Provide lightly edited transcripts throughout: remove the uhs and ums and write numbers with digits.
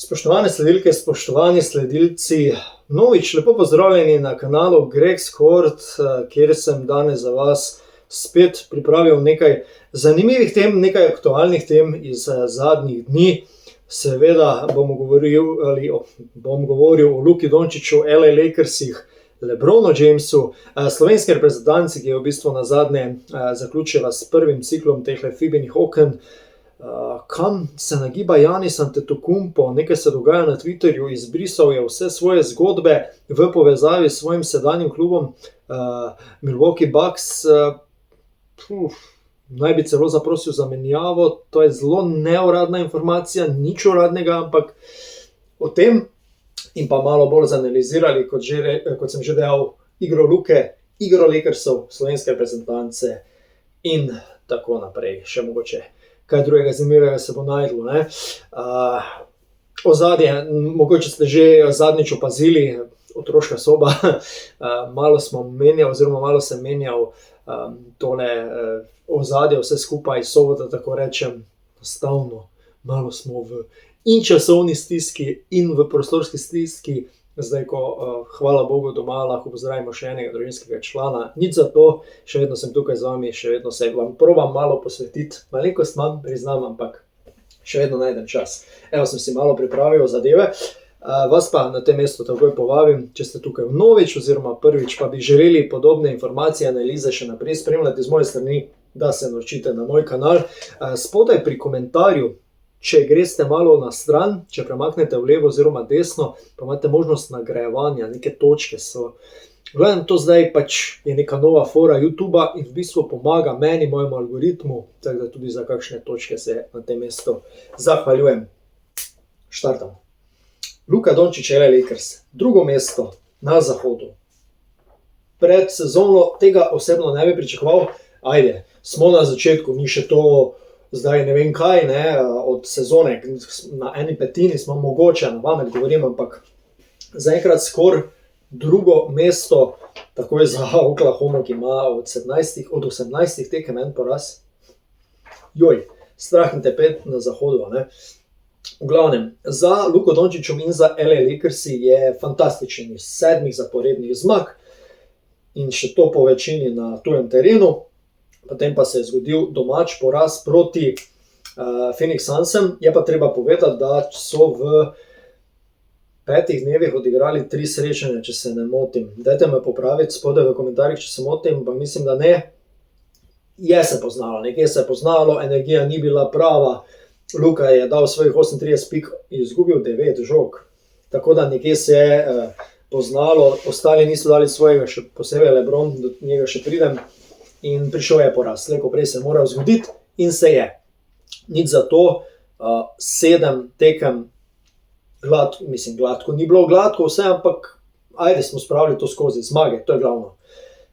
Spoštovane sledilke, spoštovani sledilci, novič lepo pozdravljeni na kanalu Greg's Court, kjer sem danes za vas spet pripravil nekaj zanimivih tem, nekaj aktualnih tem iz zadnjih dni. Seveda bom govoril o Luki Dončiću, LA Lakersih, LeBronu Jamesu, slovenski reprezentanci, ki je v bistvu nazadnje zaključila s prvim ciklom teh FIBA-nih oken. Kam se nagiba Giannis Antetokounmpo, nekaj se dogaja na Twitterju, izbrisal je vse svoje zgodbe v povezavi s svojim sedanjim klubom Milwaukee Bucks. Naj bi celo zaprosil za menjavo, to je zelo neuradna informacija, nič uradnega, ampak o tem in pa malo bolj zanalizirali, kot sem že dejal, igro Luke, igro Lakersov, slovenske reprezentance in tako naprej, še mogoče kaj drugega zanimivega se bo najdlo, ne? Ozadje, mogoče ste že zadnjič opazili, otroška soba, malo sem menjal tole ozadje, vse skupaj, sobo, tako rečem, enostavno, malo smo v in časovni stiski in v prostorski stiski, zdaj ko, hvala Bogu, doma lahko pozdravimo še enega družinskega člana, nič za to, še vedno sem tukaj z vami, še vedno se vam probam malo posvetiti, malenkost manj priznam, ampak še vedno najdem čas. Evo, sem si malo pripravil zadeve, vas pa na tem mestu takoj povabim, če ste tukaj vnovič oziroma prvič, pa bi želeli podobne informacije, analize še naprej spremljati z moje strani, da se naročite na moj kanal. Spodaj pri komentarju, če greste malo na stran, če premaknete v levo oziroma desno, pa imate možnost nagrajevanja, neke točke so. Gledam, to zdaj pač je neka nova fora YouTubea in v bistvu pomaga meni, mojemu algoritmu, tako da tudi za kakšne točke se na tem mestu zahvaljujem. Štartamo. Luka Dončić, LA Lakers, drugo mesto na zahodu. Pred sezono tega osebno ne bi pričakoval, ajde, smo na začetku, ni še to zdaj ne vem kaj, ne, od sezone, na eni petini smo mogoče, na pamet govorim, ampak zaenkrat skoraj drugo mesto, takoj za Oklahomo, ki ima od 18 tekem en poraz. Strah in tepet na zahodu, ne. V glavnem, za Luko Dončićem in za LA Lakersi je fantastičen iz 7 zaporednih zmag in še to po večini na tujem terenu. Potem pa se je zgodil domač poraz proti Phoenix Sunsem. Je pa treba povedati, da so v 5 dnevih odigrali 3 srečanja, če se ne motim. Dajte me popraviti spodaj v komentarjih, če se motim, pa mislim, da ne. Je se poznalo, nekje se je poznalo, energija ni bila prava. Luka je dal svojih 38 pik in izgubil 9 žog. Tako da nekje se je poznalo, ostali niso dali svojega, še posebej LeBron, do njega še pridem. In prišel je poraz, slej ko prej se je moral zgoditi in se je. Nič za to, 7 tekem gladko, ni bilo gladko vse, ampak ajde smo spravili to skozi, zmage, to je glavno.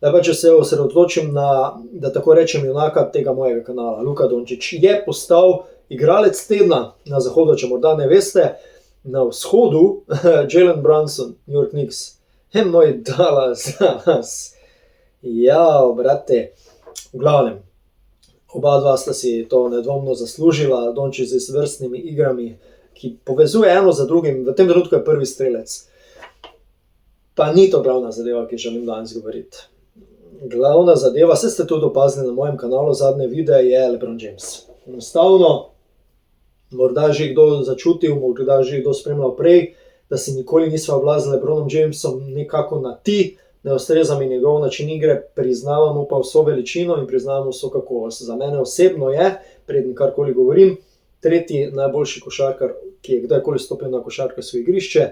Da pa če se osredotočim na, da tako rečem, junaka tega mojega kanala, Luka Dončić je postal igralec tedna na zahodu, če morda ne veste, na vzhodu Jalen Brunson, New York Knicks, moj Dallas. Brate, v glavnem, oba dva sta si to nedvomno zaslužila, Dončić z vrstnimi igrami, ki povezuje eno za drugim, v tem trenutku je prvi strelec. Pa ni to glavna zadeva, ki želim danes govoriti. Glavna zadeva, saj ste tudi opazili na mojem kanalu zadnje videe, je LeBron James. Enostavno, morda že kdo začutil, morda že kdo spremljal prej, da si nikoli nisva bila z LeBronom Jamesom nekako na ti, ne ustreza mi njegov način igre, priznavam pa vso veličino in priznavam vso kakovost. Za mene osebno je, preden karkoli govorim, tretji najboljši košarkar, ki je kdajkoli stopil na košarkarsko igrišče,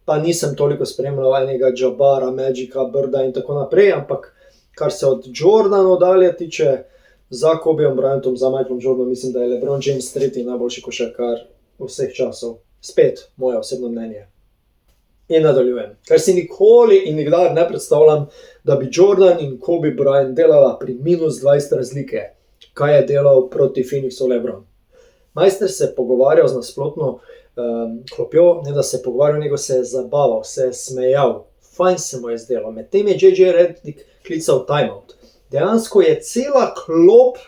pa nisem toliko spremljal enega Jabara, Magica, Birda in tako naprej, ampak kar se od Jordana dalje tiče, za Kobeom Bryantom, za Michaelom Jordanom, mislim, da je LeBron James tretji najboljši košarkar vseh časov. Spet, moje osebno mnenje. In nadaljujem. Ker si nikoli in nikdar ne predstavljam, da bi Jordan in Kobe Bryant delala pri minus 20 razlike, kaj je delal proti Phoenixu LeBron. Majster se je pogovarjal z nasprotno klopjo, ne da se je pogovarjal, nego se je zabaval, se je smejal. Fajn se mu je zdelo. Medtem je JJ Redick klical timeout. Dejansko je cela klop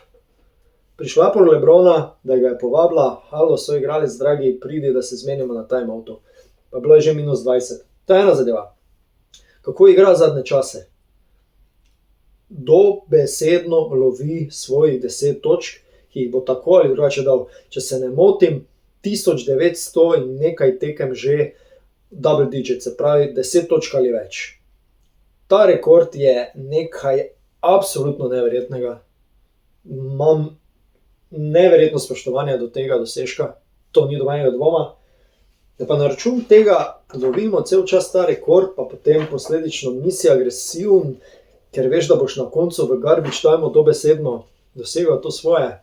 prišla po Lebrona, da ga je povabila, halo, soigralec, dragi, pridi, da se zmenimo na timeoutu. Pa bilo je že -20. To je ena zadeva. Kako igra zadnje čase? Dobesedno lovi svojih 10 točk, ki jih bo tako ali drugače dal. Če se ne motim, 1900 in nekaj tekem že double digit, se pravi 10 točk ali več. Ta rekord je nekaj absolutno neverjetnega. Imam neverjetno spoštovanje do tega dosežka, to ni dobenega dvoma. Da pa na račun tega lovimo cel čas ta rekord, pa potem posledično nisi agresiven, ker veš, da boš na koncu v garbage timeu dobesedno dosegal to svoje.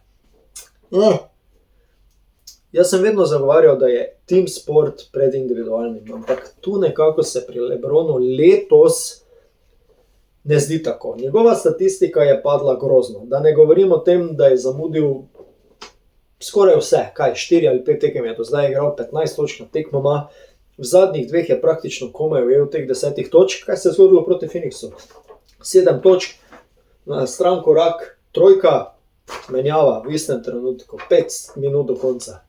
Jaz sem vedno zagovarjal, da je team sport pred individualnim, ampak tu nekako se pri Lebronu letos ne zdi tako. Njegova statistika je padla grozno. Da ne govorim o tem, da je zamudil skoraj vse, 4 ali 5 tekem je do zdaj igral, 15 točk na tekmo ima. V zadnjih 2 je praktično komaj ujel teh 10 točk. Kaj se je zgodilo proti Phoenixu? 7 točk, na stran korak, trojka, menjava v istem trenutku, 5 minut do konca.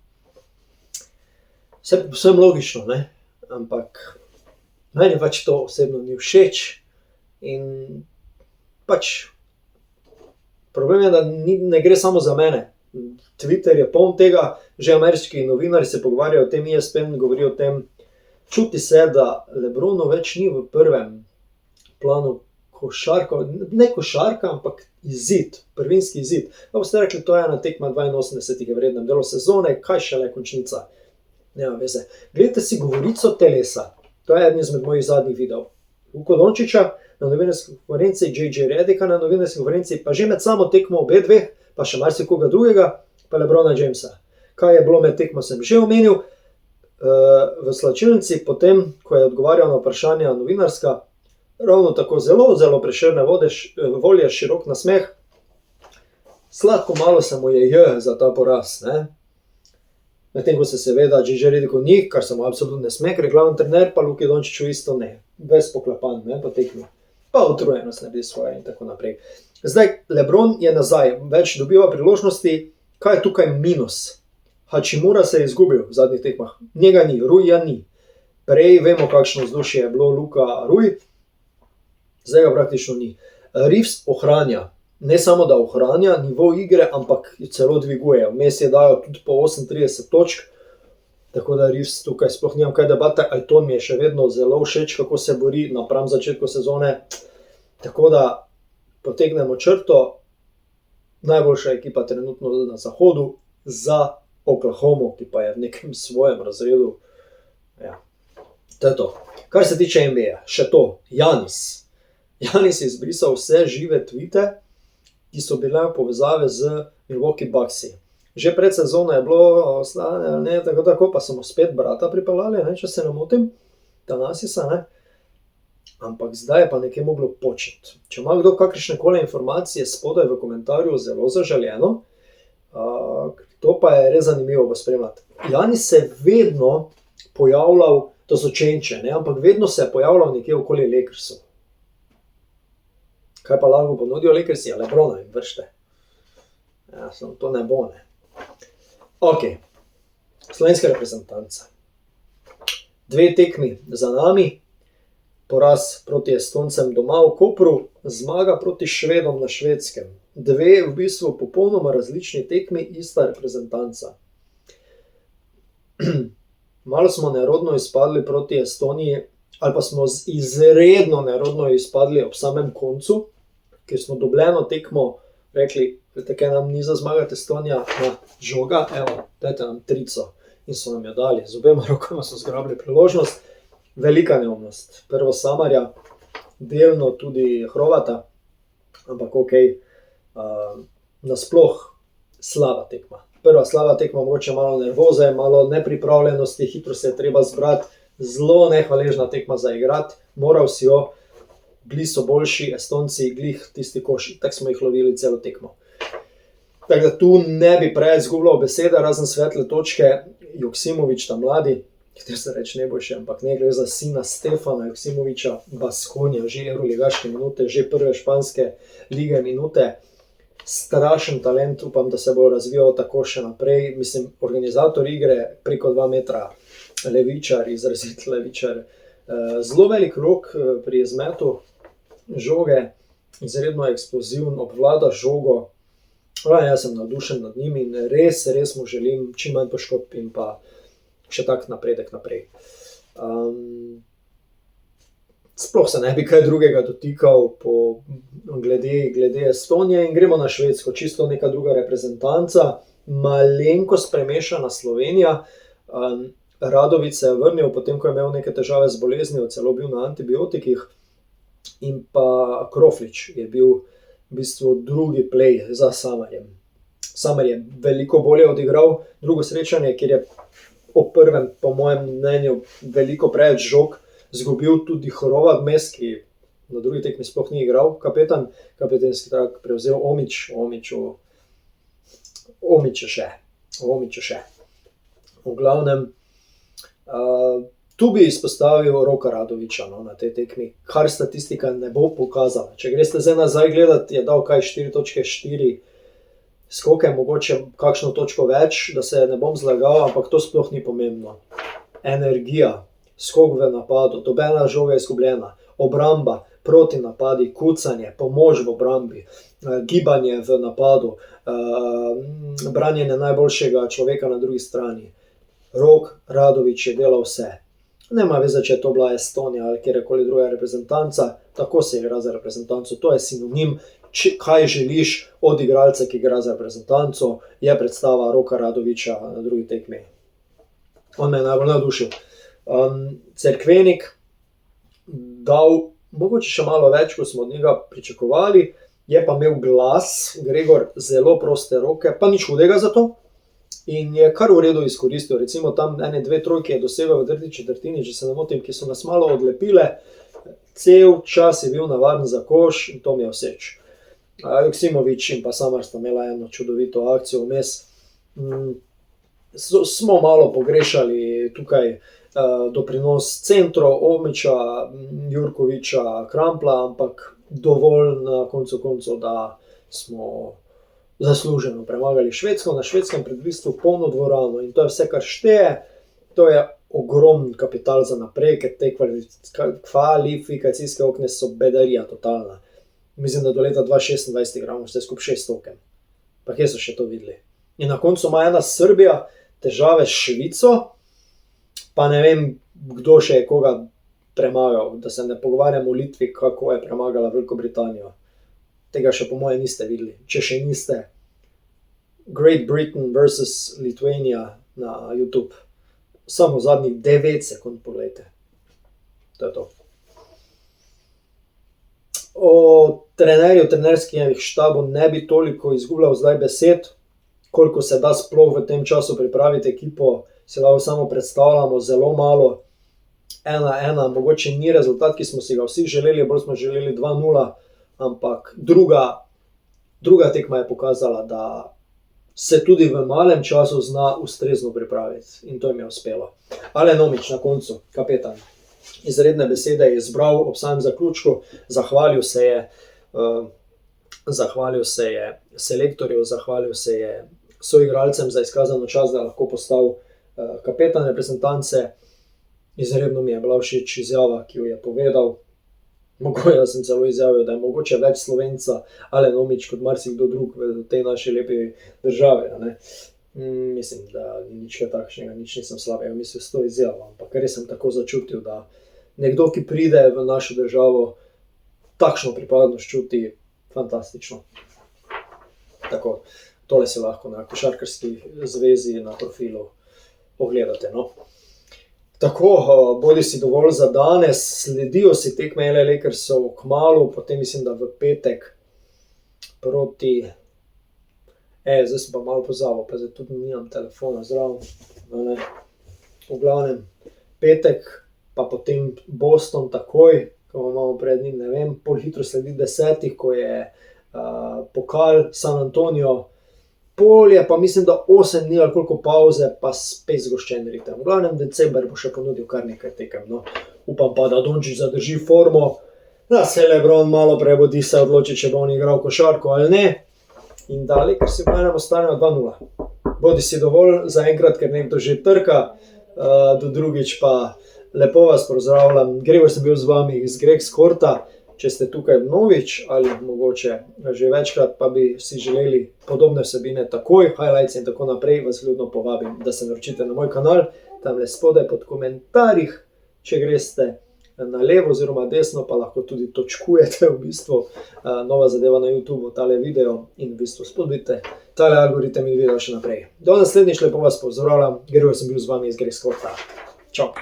Vsem logično, ne? Ampak meni pač to osebno ni všeč in pač problem je, da ne gre samo za mene. Twitter je poln tega, že ameriški novinari se pogovarjajo o tem, ESPN govori o tem, čuti se, da Lebronu več ni v prvem planu košarka, ne košarka, ampak izid, prvinski izid. Pa boste rekli, to je ena tekma 82 je vrednem delu sezone, kaj šele končnica. Nema veze. Gledajte si govorico telesa, to je eden izmed mojih zadnjih videov. Luko Dončića na novinarski konferenci, JJ Redicka na novinarski konferenci, pa že med samo tekmo obe dveh, pa še marsikoga drugega, pa Lebrona Jamesa. Kaj je bilo med tekmo, sem že omenil. V slačilnici, potem, ko je odgovarjal na vprašanja novinarska, ravno tako zelo, zelo prešerne volje, širok nasmeh. Sladko malo se mu je za ta poraz, ne? Medtem ko se seveda JJ Redicku ni, kar se mu absolutno ne sme, ker je glavni trener, pa Luki Dončiću isto ne. Ves poklepan, ne, po tekmi. Pa utrujenost naredi svoje in tako naprej. Zdaj, Lebron je nazaj, več dobiva priložnosti. Kaj je tukaj minus? Hachimura se je izgubil v zadnjih tekmah. Njega ni, Ruija ni. Prej vemo, kakšno vzdušje je bilo Luka Ruj, zdaj ga praktično ni. Reeves ohranja, ne samo da ohranja nivo igre, ampak celo dviguje. Vmes je dajo tudi po 38 točk, tako da Reeves tukaj sploh nimam kaj debate. Aiton mi je še vedno zelo všeč, kako se bori napram začetku sezone. Tako da potegnemo črto, najboljša ekipa trenutno na zahodu za Oklahomo, ki pa je v nekem svojem razredu. Ja, to je to. Kar se tiče NBA, še to, Giannis. Giannis je izbrisal vse žive tweete, ki so bile v povezave z Milwaukee Bucksi. Že pred sezono je bilo stane, ne, tako, pa so mu spet brata pripeljali, ne, če se ne motim, Tanasisa, ne. Ampak zdaj je pa nekaj moglo početi. Če ima kdo kakršnekoli informacije spodaj v komentarju, zelo zaželjeno, to pa je res zanimivo spremljati. Giannis se je vedno pojavljal, to so čenče, ne, ampak vedno se je pojavljal nekje okoli Lakersov. Kaj pa lahko ponudijo Lakersi? Ja, Lebrona in vršte. Ja, samo to ne bo, ne. Ok, slovenska reprezentanca. 2 tekmi za nami, poraz proti Estoncem doma v Kopru, zmaga proti Švedom na Švedskem. 2 v bistvu popolnoma različni tekmi, ista reprezentanca. Malo smo nerodno izpadli proti Estoniji, ali pa smo izredno nerodno izpadli ob samem koncu, ker smo dobljeno tekmo rekli, kaj nam ni za zmagati Estonija, žoga, evo, dajte nam trico. In so nam jo dali, z obema rokama so zgrabili priložnost. Velika neumnost. Prvo Samarja, delno tudi Hrovata, ampak ok, nasploh slaba tekma. Prva slaba tekma, mogoče malo nervoze, malo nepripravljenosti, hitro se je treba zbrati, zelo nehvaležna tekma za igrati, moral si jo, bili so boljši Estonci, glih tisti koši, tako smo jih lovili celo tekmo. Tako da tu ne bi prej izgubljal besede, razen svetle točke, Joksimović ta mladi, ki se reče najboljši, ampak ne gre za sina Stefana Joksimovića, Baskonija, že evroligaške minute, že prve španske lige minute. strašen talent, upam, da se bo razvijal tako še naprej. Mislim, organizator igre preko 2 metra, levičar, izrazit levičar, zelo velik rok pri izmetu žoge, izredno eksploziven, obvlada žogo. Jaz sem navdušen nad njim in res mu želim čim manj poškodb in pa še tak napredek naprej. Sploh se ne bi kaj drugega dotikal glede Estonije in gremo na Švedsko, čisto neka druga reprezentanca, malenkost premešana Slovenija. Radović se je vrnil, potem ko je imel neke težave z boleznijo, celo bil na antibiotikih, in pa Kroflič je bil v bistvu drugi play za Samarjem. Samar je veliko bolje odigral drugo srečanje, kjer je po prvem, po mojem mnenju, veliko preveč žog zgubil, tudi Horovat vmes, ki na drugi tekmi sploh ni igral, kapetanski trak prevzel Omić še. V glavnem, tu bi izpostavil Roka Radovića na tej tekmi, kar statistika ne bo pokazala. Če greste zdaj nazaj gledati, je dal 4.4 skoke, mogoče kakšno točko več, da se ne bom zlagal, ampak to sploh ni pomembno. Energija, skok v napadu, dobena žoga izgubljena, obramba, proti napadi, kucanje, pomoč v obrambi, gibanje v napadu, branjenje najboljšega človeka na drugi strani. Rok Radović je delal vse. Nema veze, če je to bila Estonija ali kjerkoli druga reprezentanca, tako se igra za reprezentanco, to je sinonim, kaj želiš od igralca, ki igra za reprezentanco, je predstava Roka Radovića na drugi tekmi. On me je najbolj navdušil. Cerkvenik dal mogoče še malo več, kot smo od njega pričakovali, je pa imel glas, Gregor, zelo proste roke, pa nič hudega za to. In je kar v redu izkoristil, recimo tam 1-2 trojke je dosegel v tretji četrtini, če se ne motim, ki so nas malo odlepile, cel čas je bil navaden za koš in to mi je všeč. Joksimović in pa Samar sta imela eno čudovito akcijo vmes. Smo malo pogrešali tukaj doprinos centrov, Omića, Jurkovića, Krampla, ampak dovolj na koncu koncev, da smo zasluženo premagali Švedsko, na švedskem predvistu polno dvorano in to je vse, kar šteje. To je ogromen kapital za naprej, ker te kvalifikacijske okne so bedarija totalna. Mislim, da do leta 2026 igramo vse skupaj 6 oken. Pa kje so še to videli? In na koncu ima ena Srbija težave s Švico, pa ne vem, kdo še je koga premagal, da se ne pogovarjamo o Litvi, kako je premagala Veliko Britanijo. Tega še po moje niste videli. Če še niste, Great Britain vs. Lithuania na YouTube. Samo zadnjih 9 sekund pogledajte. To je to. O trenerju, trenerskih štabu ne bi toliko izgubljal zdaj besed, koliko se da sploh v tem času pripraviti ekipo, se lahko samo predstavljamo zelo malo. 1-1, mogoče ni rezultat, ki smo si ga vsi želeli, bolj smo želeli 2-0, ampak druga tekma je pokazala, da se tudi v malem času zna ustrezno pripraviti in to jim je uspelo. Alen Omić na koncu, kapetan. Izredne besede je izbral ob samem zaključku, zahvalil se je selektorju, zahvalil se je soigralcem za izkazano čast, da lahko postal kapetan reprezentance. Izredno mi je bila všeč izjava, ki jo je povedal. Mogoče sem celo izjavil, da je mogoče več Slovenca Alen Omić kot marsikdo drug v tej naši lepi državi. Mislim, da ni nič takšnega, nič nisem slabega mislil s to izjavo, ampak res sem tako začutil, da nekdo, ki pride v našo državo, takšno pripadnost čuti fantastično. Tako, tole si lahko na Košarkarski zvezi na profilu ogledate, no. Tako, bodi si dovolj za danes, sledijo si tekme LA Lakersov kmalu, potem mislim, da v petek proti... zdaj sem pa malo pozabil, pa zdaj tudi nimam telefona zraven. V glavnem, petek, pa potem Boston takoj, ko imamo pred njim, ne vem, pol hitro sledi 10, ko je pokal San Antonio. Pol je pa mislim, da 8 dni ali koliko pauze, pa spet zgoščen ritem. V glavnem december bo še ponudil kar nekaj tekem. No. Upam pa, da Dončić zadrži formo, da se LeBron malo prebodi, se odloči, če bo on igral košarko ali ne. in dali, ker si v enem ostanejo 2-0. Bodi si dovolj za enkrat, ker nekdo že trka, do drugič pa lepo vas pozdravljam. Gregor sem bil z vami iz Greg Skorta. Če ste tukaj mnovič ali mogoče že večkrat, pa bi si želeli podobne vsebine takoj, highlights in tako naprej, vas ljudno povabim, da se naročite na moj kanal, tamle spodaj pod komentarjih. Če greste na levo oziroma desno, pa lahko tudi točkujete v bistvu nova zadeva na YouTube, tale video, in v bistvu spodbite tale algoritem in video še naprej. Do naslednjič, lepo vas pozdravljam. Gregor sem bil z vami iz Greg Skorta. Čau!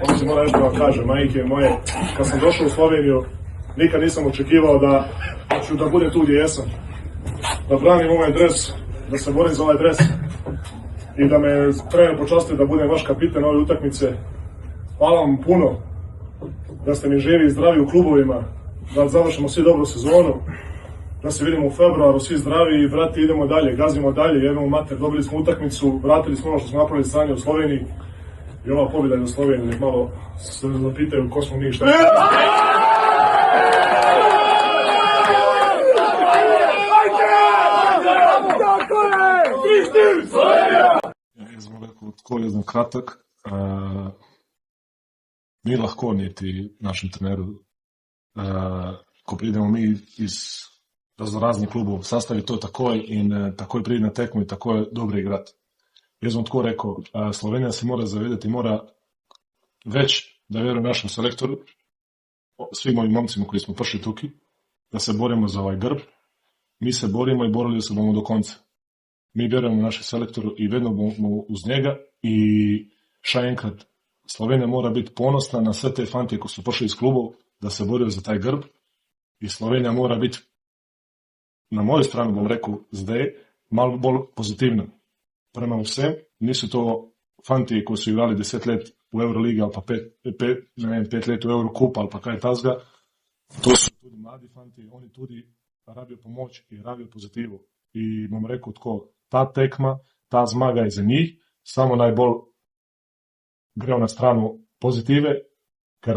Ovo se mora nešto da vam kažem, majke moje, kad sam došao u Sloveniju, nikad nisam očekivao da ću da budem tu gdje jesam, da branim ovaj dres, da se borim za ovaj dres i da me trener počasti da budem vaš kapiten ove utakmice. Hvala vam puno, da ste mi živi i zdravi u klubovima, da završimo svi dobro sezonu, da se vidimo u februaru, svi zdravi i brati, idemo dalje, gazimo dalje, jednom mater, dobili smo utakmicu, vratili smo ono što smo napravili stanje u Sloveniji i ova pobjeda je za Sloveniju, nek malo se zapitaju ko smo mi i šta. Jaz bom rekel tako, jaz sem kratek. Ni lahko niti našem treneru, ko pridemo mi iz raznih klubov, sastavi to takoj in takoj pridi na tekmo in takoj dobro igrati. Jaz bom tako rekel, Slovenija se mora zavedati, mora več da veruje našem selektoru, svim mojim momcima koji smo prišli tukaj, da se borimo za ovaj grb. Mi se borimo i borili se bomo do konca. Mi verujemo našem selektoru i vedno bomo uz njega i še enkrat, Slovenija mora biti ponosna na sve te fantije koji su prišli iz klubov, da se boraju za taj grb i Slovenija mora biti, na moju stranu bom rekel, zdaj malo bolj pozitivna. Prema vsem, nisu to fanti koji su igrali 10 let u Euroligi ali pa 5 let u Eurocup ali pa kaj tazga. To su tudi mladi fanti, oni tudi rabijo pomoć i rabijo pozitivu. I bom rekel tako, ta tekma, ta zmaga je za njih, samo najbolj grejo na stranu pozitive, ker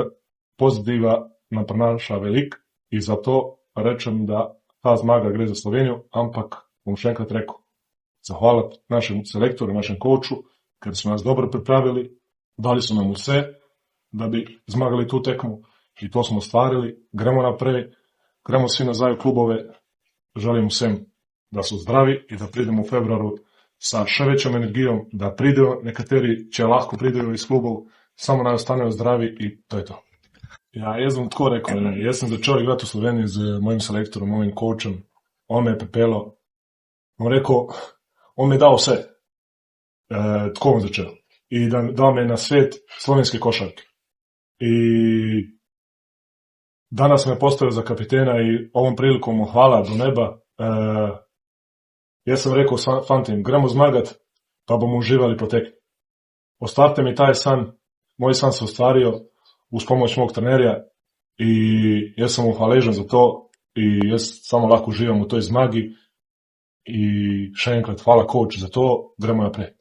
pozitiva nam prinaša velik i zato rečem da ta zmaga gre za Slovenijo, ampak bom še enkrat rekel, zahvaliti našem selektoru, našem coachu, ker su nas dobro pripravili, dali su nam vse, da bi zmagali tu tekmu i to smo ostvarili, gremo naprej, gremo svi nazaj u klubove, želim vsem da su zdravi i da pridemo u februaru sa še većom energijom, da pridejo, nekateri će lahko pridejo iz klubov, samo naj ostanejo zdravi i to je to. Ja, jaz bom tako rekel, jaz sem začel igrati v Sloveniji z mojim selektorom, mojim coachem, on me je pripelo, on rekel, on mi je dao vse, tako bom začel, i da me na svet slovenske košarke. I danas me postavio za kapitena i ovom prilikom mu hvala do neba. Jaz sam rekao fantim, gremo zmagat, pa bomo uživali po tekmi. Ostvarite mi taj san, moj san se ostvario uz pomoć mog trenerja i jaz sam mu hvaležan za to i jaz samo lahko uživam u toj zmagi i še enkrat hvala coach za to, gremo naprej.